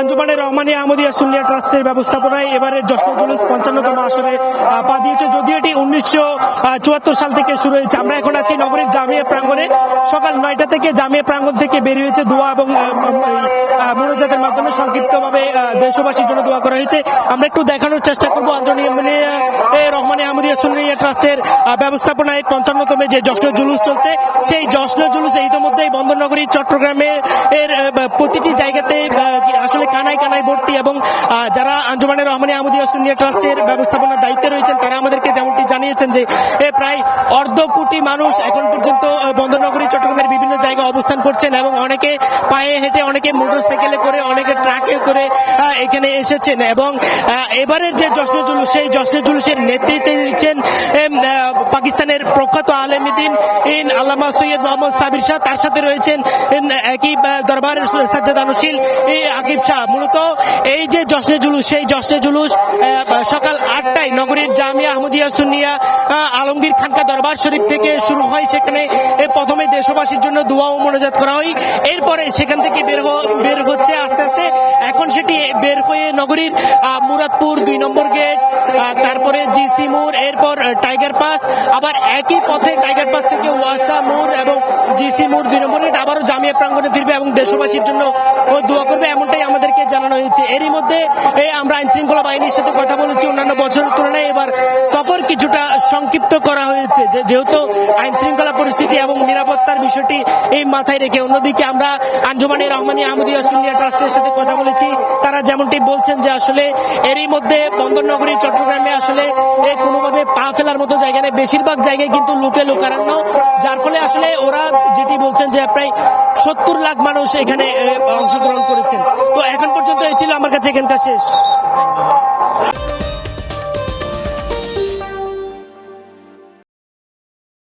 আঞ্জুমানে রহমানিয়া আহমদিয়া সুন্নিয়া ট্রাস্টের ব্যবস্থাপনায় এবারের জশ্নে জুলুস 55তম আসরে পা দিয়েছে। যদিও এটি 1974 সাল থেকে শুরু হয়েছে। আমরা এখন আছি নগরীর জামিয়া প্রাঙ্গণে। সকাল 9টা থেকে জামিয়া প্রাঙ্গণ থেকে বের হয়েছে দোয়া এবং মোনাজাতের মাধ্যমে সংক্ষিপ্তভাবে দেশবাসীর জন্য দোয়া করা হয়েছে। আমরা একটু দেখানোর চেষ্টা করবো আঞ্জুমানিয়া রহমানিয়া আহমদিয়া সুন্নিয়া ট্রাস্টের ব্যবস্থাপনায় 55তম যে জশ্নে জুলুস চলছে, সেই জশ্নে জুলুসে ইতিমধ্যেই বন্দরনগরী চট্টগ্রামের প্রতিটি জায়গাতে আসলে কানায় কানায় ভর্তি। এবং যারা আঞ্জুমানে রহমানিয়া আহমদিয়া সুন্নিয়া ট্রাস্টের ব্যবস্থাপনার দায়িত্বে রয়েছেন তারা আমাদেরকে যেমনটি জানিয়েছেন যে প্রায় 1.5 কোটি মানুষ এখন পর্যন্ত বন্দরনগরী চট্টগ্রামের বিভিন্ন জায়গায় অবস্থান করছেন এবং অনেকে পায়ে হেঁটে, অনেকে মোটরসাইকেলে করে, অনেকে ট্রাকে করে এখানে এসেছেন। এবং এবারের যে জশ্নে জুলুস, সেই জশ্নে জুলুসের নেতৃত্বে দিচ্ছেন পাকিস্তানের প্রখ্যাত আলেমদ্বীন আল্লামা সৈয়দ মোহাম্মদ সাবির শাহ। তার সাথে রয়েছেন একই দরবারের সাজ্জাদানুশীল আকিব শাহ। মূলত এই যে জশ্নে জুলুস, সেই জশ্নে জুলুস সকাল 8টায় নগরীর জামিয়া আহমদিয়া সুন্নিয়া আলমগীর খানকা দরবার শরীফ থেকে শুরু হয়। সেখানে প্রথমে দেশবাসীর জন্য দোয়া ও মোনাজাত করা হয়। এরপরে সেখান থেকে বের হচ্ছে আস্তে আস্তে। এখন সেটি বের হয়ে নগরীর মুরাদপুর 2 নম্বর গেট, তারপরে জিসি মোড়, এরপর টাইগার পাস, আবার একই পথে টাইগার পাস থেকে ওয়াসা মোড় এবং জিসি মোড় 2 নম্বর গেট আবারও জামিয়া প্রাঙ্গণে ফিরবে এবং দেশবাসীর জন্য দোয়া করবে, এমনটাই আমাদেরকে জানানো হয়েছে। এরই মধ্যে আমরা আইন শৃঙ্খলা বাহিনীর সাথে কথা বলেছি। অন্যান্য বছরের তুলনায় এবার সফর কিছুটা সংক্ষিপ্ত করা হয়েছে, যেহেতু আইন শৃঙ্খলা পরিস্থিতি এবং নিরাপত্তার বিষয়টি এই মাথায় রেখে। অন্যদিকে আমরা আঞ্জুমানে রহমানিয়া আহমদিয়া সুন্নিয়া ট্রাস্টের সাথে কথা বলেছি। তারা যেমনটি বলছেন যে আসলে এরই মধ্যে বন্দরনগরী চট্টগ্রামে আসলে কোনোভাবে পা ফেলার মতো জায়গা নেই। বেশিরভাগ জায়গায় কিন্তু লোকে লোকারণ্য, যার ফলে আসলে ওরা যেটি বলছেন যে প্রায় 70 লাখ মানুষ এখানে অংশগ্রহণ করেছেন। তো এখন পর্যন্ত এই ছিল আমার কাছে এখানকার শেষ।